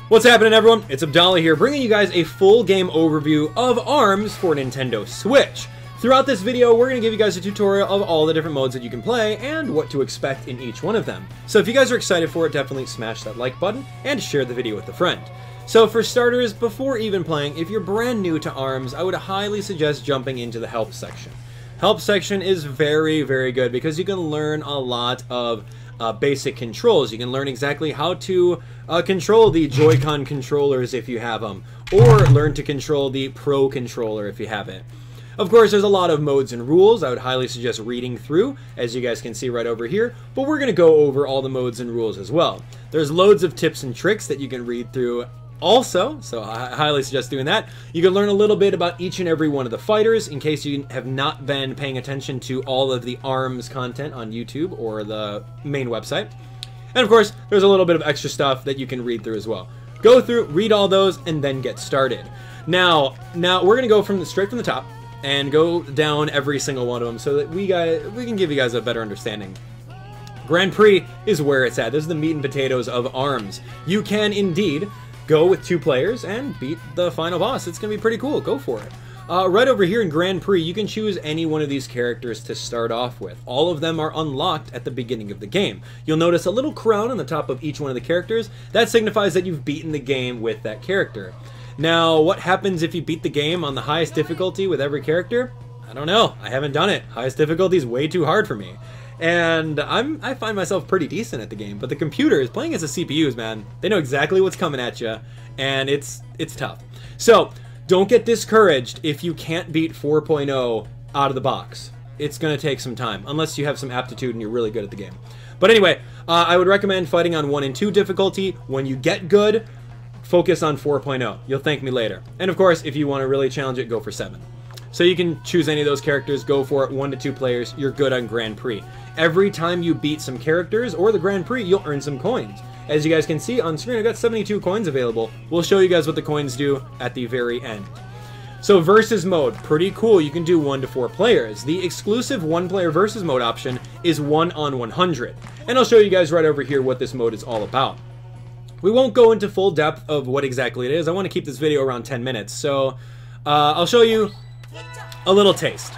What's happening, everyone? It's Abdallah here, bringing you guys a full game overview of ARMS for Nintendo Switch. Throughout this video, we're going to give you guys a tutorial of all the different modes that you can play and what to expect in each one of them. So if you guys are excited for it, definitely smash that like button and share the video with a friend. So for starters, before even playing, if you're brand new to ARMS, I would highly suggest jumping into the help section. Help section is very, very good because you can learn a lot of basic controls. You can learn exactly how to control the Joy-Con controllers if you have them, or learn to control the Pro controller if you have it. Of course, there's a lot of modes and rules. I would highly suggest reading through, as you guys can see right over here, but we're going to go over all the modes and rules as well. There's loads of tips and tricks that you can read through also, so I highly suggest doing that. You can learn a little bit about each and every one of the fighters in case you have not been paying attention to all of the ARMS content on YouTube or the main website. And of course, there's a little bit of extra stuff that you can read through as well. Go through, read all those, and then get started. Now we're gonna go straight from the top and go down every single one of them so that we can give you guys a better understanding. Grand Prix is where it's at. This is the meat and potatoes of ARMS. You can indeed go with 2 players and beat the final boss. It's going to be pretty cool. Go for it. Right over here in Grand Prix, you can choose any one of these characters to start off with. All of them are unlocked at the beginning of the game. You'll notice a little crown on the top of each one of the characters. That signifies that you've beaten the game with that character. Now, what happens if you beat the game on the highest difficulty with every character? I don't know. I haven't done it. Highest difficulty is way too hard for me. And I find myself pretty decent at the game, but the computers, playing as the CPUs, man, they know exactly what's coming at you, and it's tough. So, don't get discouraged if you can't beat 4.0 out of the box. It's going to take some time, unless you have some aptitude and you're really good at the game. But anyway, I would recommend fighting on 1 and 2 difficulty. When you get good, focus on 4.0. You'll thank me later. And of course, if you want to really challenge it, go for 7. So you can choose any of those characters, go for it, 1 to 2 players, you're good on Grand Prix. Every time you beat some characters or the Grand Prix, you'll earn some coins. As you guys can see on screen, I've got 72 coins available. We'll show you guys what the coins do at the very end. So versus mode, pretty cool. You can do 1 to 4 players. The exclusive 1-player versus mode option is 1 on 100. And I'll show you guys right over here what this mode is all about. We won't go into full depth of what exactly it is. I want to keep this video around 10 minutes. So I'll show you a little taste.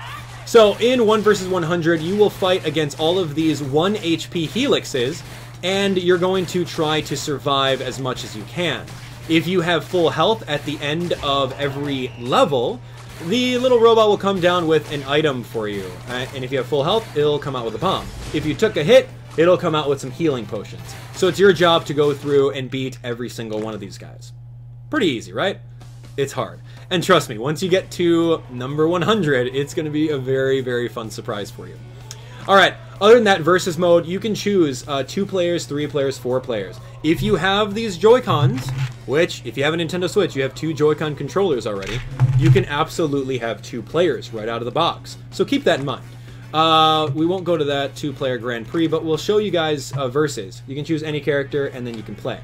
So in 1 versus 100, you will fight against all of these 1 HP helixes, and you're going to try to survive as much as you can. If you have full health at the end of every level, the little robot will come down with an item for you. And if you have full health, it'll come out with a bomb. If you took a hit, it'll come out with some healing potions. So it's your job to go through and beat every single one of these guys. Pretty easy, right? It's hard. And trust me, once you get to number 100, it's going to be a very, very fun surprise for you. Alright, other than that, versus mode, you can choose 2 players, 3 players, 4 players. If you have these Joy-Cons, which, if you have a Nintendo Switch, you have 2 Joy-Con controllers already, you can absolutely have 2 players right out of the box. So keep that in mind. We won't go to that 2-player Grand Prix, but we'll show you guys versus. You can choose any character, and then you can play.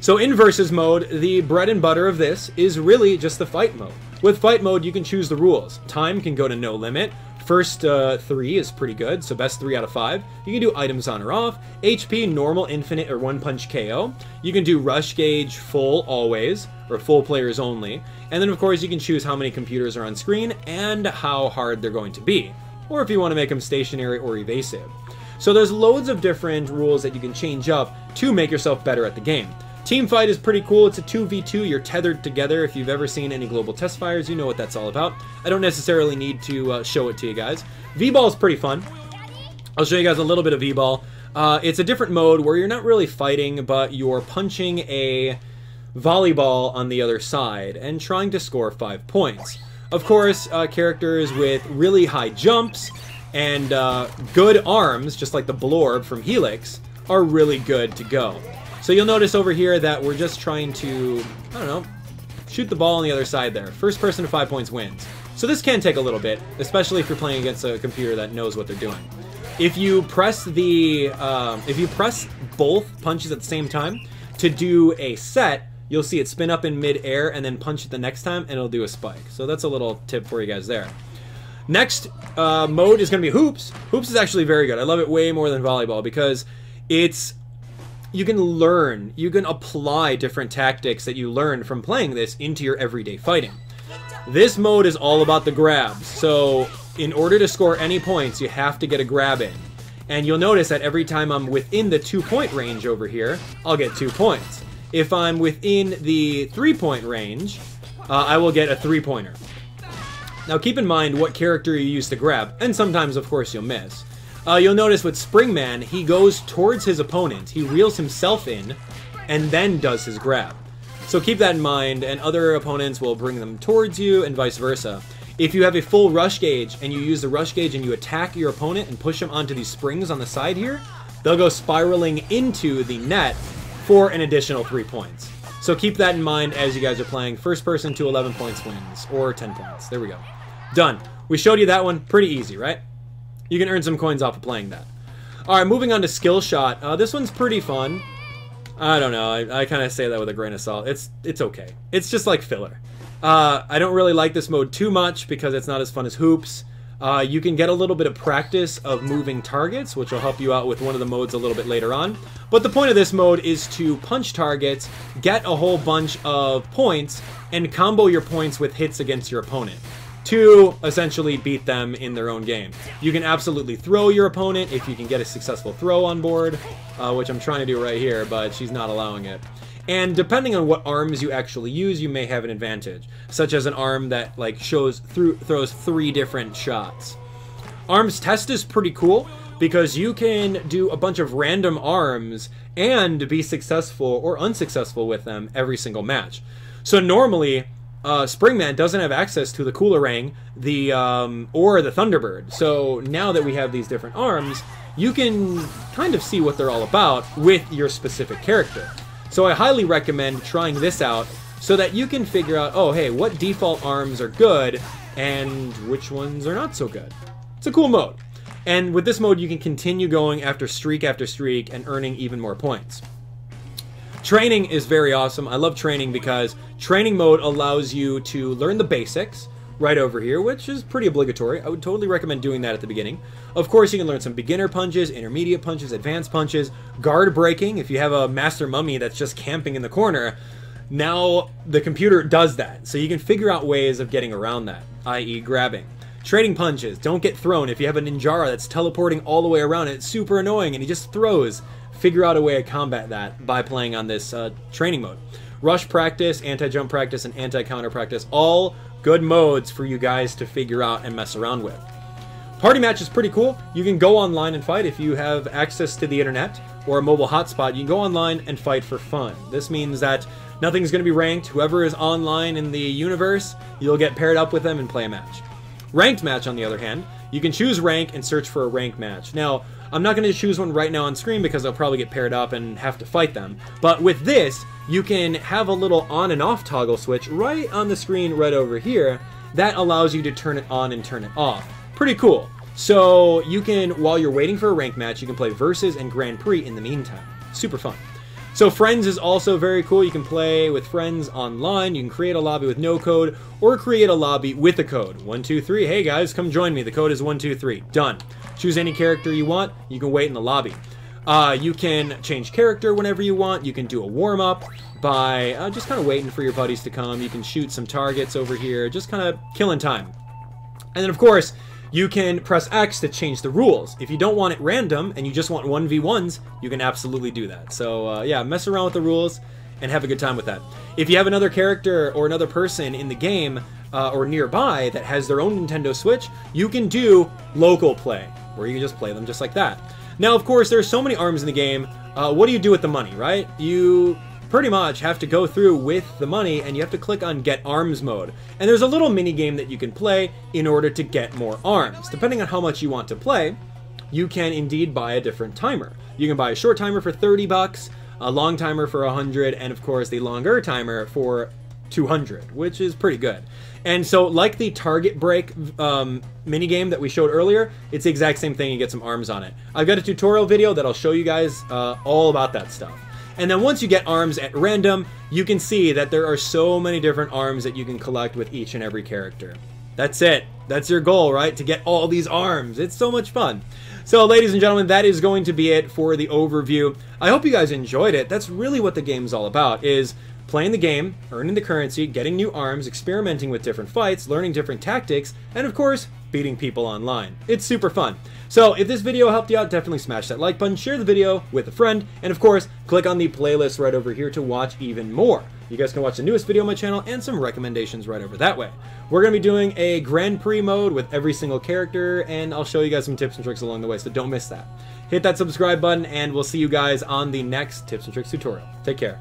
So in versus mode, the bread and butter of this is really just the fight mode. With fight mode, you can choose the rules. Time can go to no limit. First 3 is pretty good, so best 3 out of 5. You can do items on or off. HP, normal, infinite, or 1-punch KO. You can do rush gauge, full, always, or full players only. And then, of course, you can choose how many computers are on screen and how hard they're going to be. Or if you want to make them stationary or evasive. So there's loads of different rules that you can change up to make yourself better at the game. Team fight is pretty cool. It's a 2v2. You're tethered together. If you've ever seen any global test fires, you know what that's all about. I don't necessarily need to show it to you guys. V-ball is pretty fun. I'll show you guys a little bit of V-ball. It's a different mode where you're not really fighting, but you're punching a volleyball on the other side and trying to score 5 points. Of course, characters with really high jumps and good arms, just like the Blorb from Helix, are really good to go. So you'll notice over here that we're just trying to, I don't know, shoot the ball on the other side there. First person to 5 points wins. So this can take a little bit, especially if you're playing against a computer that knows what they're doing. If you press both punches at the same time to do a set, you'll see it spin up in mid-air and then punch it the next time and it'll do a spike. So that's a little tip for you guys there. Next mode is going to be hoops. Hoops is actually very good. I love it way more than volleyball because it's you can learn, you can apply different tactics that you learn from playing this into your everyday fighting. This mode is all about the grabs, so in order to score any points, you have to get a grab in. And you'll notice that every time I'm within the 2-point range over here, I'll get 2 points. If I'm within the 3-point range, I will get a 3-pointer. Now keep in mind what character you use to grab, and sometimes of course you'll miss. You'll notice with Springman, he goes towards his opponent, he reels himself in, and then does his grab. So keep that in mind, and other opponents will bring them towards you, and vice versa. If you have a full rush gauge, and you use the rush gauge and you attack your opponent and push them onto these springs on the side here, they'll go spiraling into the net for an additional 3 points. So keep that in mind as you guys are playing. First person to 11 points wins, or 10 points. There we go. Done. We showed you that one. Pretty easy, right? You can earn some coins off of playing that. Alright, moving on to Skill Shot. This one's pretty fun. I don't know. I kind of say that with a grain of salt. It's okay. It's just like filler. I don't really like this mode too much because it's not as fun as Hoops. You can get a little bit of practice of moving targets, which will help you out with one of the modes a little bit later on. But the point of this mode is to punch targets, get a whole bunch of points, and combo your points with hits against your opponent to essentially beat them in their own game. You can absolutely throw your opponent if you can get a successful throw on board, which I'm trying to do right here, but she's not allowing it. And depending on what arms you actually use, you may have an advantage, such as an arm that like throws 3 different shots. Arms test is pretty cool because you can do a bunch of random arms and be successful or unsuccessful with them every single match. So normally, Springman doesn't have access to the Coolerang, or the Thunderbird. So now that we have these different arms, you can kind of see what they're all about with your specific character. So I highly recommend trying this out so that you can figure out, oh hey, what default arms are good and which ones are not so good. It's a cool mode. And with this mode, you can continue going after streak and earning even more points. Training is very awesome. I love training because training mode allows you to learn the basics right over here, which is pretty obligatory. I would totally recommend doing that at the beginning. Of course, you can learn some beginner punches, intermediate punches, advanced punches, guard breaking. If you have a master mummy that's just camping in the corner, now the computer does that. So you can figure out ways of getting around that, i.e. grabbing. Trading punches. Don't get thrown. If you have a Ninjara that's teleporting all the way around, it's super annoying and he just throws. Figure out a way to combat that by playing on this training mode. Rush practice, anti-jump practice, and anti-counter practice. All good modes for you guys to figure out and mess around with. Party match is pretty cool. You can go online and fight if you have access to the internet or a mobile hotspot. You can go online and fight for fun. This means that nothing's going to be ranked. Whoever is online in the universe, you'll get paired up with them and play a match. Ranked match, on the other hand, you can choose rank and search for a rank match. Now, I'm not going to choose one right now on screen because I'll probably get paired up and have to fight them. But with this, you can have a little on and off toggle switch right on the screen right over here that allows you to turn it on and turn it off. Pretty cool. So you can, while you're waiting for a rank match, you can play Versus and Grand Prix in the meantime. Super fun. So Friends is also very cool. You can play with friends online. You can create a lobby with no code or create a lobby with a code. 123. Hey guys, come join me. The code is 123. Done. Choose any character you want. You can wait in the lobby. You can change character whenever you want. You can do a warm-up by just kind of waiting for your buddies to come. You can shoot some targets over here, just kind of killing time. And then, of course, you can press X to change the rules. If you don't want it random and you just want 1v1s, you can absolutely do that. So, yeah, mess around with the rules and have a good time with that. If you have another character or another person in the game or nearby that has their own Nintendo Switch, you can do local play, where you can just play them just like that. Now, of course, there's so many arms in the game. What do you do with the money, right? You pretty much have to go through with the money and you have to click on Get Arms mode. And there's a little mini game that you can play in order to get more arms. Depending on how much you want to play, you can indeed buy a different timer. You can buy a short timer for 30 bucks, a long timer for 100, and of course the longer timer for 200, which is pretty good. And so, like the target break minigame that we showed earlier, it's the exact same thing. You get some arms on it. I've got a tutorial video that'll show you guys all about that stuff. And then once you get arms at random, you can see that there are so many different arms that you can collect with each and every character. That's it. That's your goal, right? To get all these arms. It's so much fun. So, ladies and gentlemen, that is going to be it for the overview. I hope you guys enjoyed it. That's really what the game's all about, is playing the game, earning the currency, getting new arms, experimenting with different fights, learning different tactics, and of course, beating people online. It's super fun. So if this video helped you out, definitely smash that like button, share the video with a friend, and of course, click on the playlist right over here to watch even more. You guys can watch the newest video on my channel and some recommendations right over that way. We're going to be doing a Grand Prix mode with every single character, and I'll show you guys some tips and tricks along the way, so don't miss that. Hit that subscribe button, and we'll see you guys on the next tips and tricks tutorial. Take care.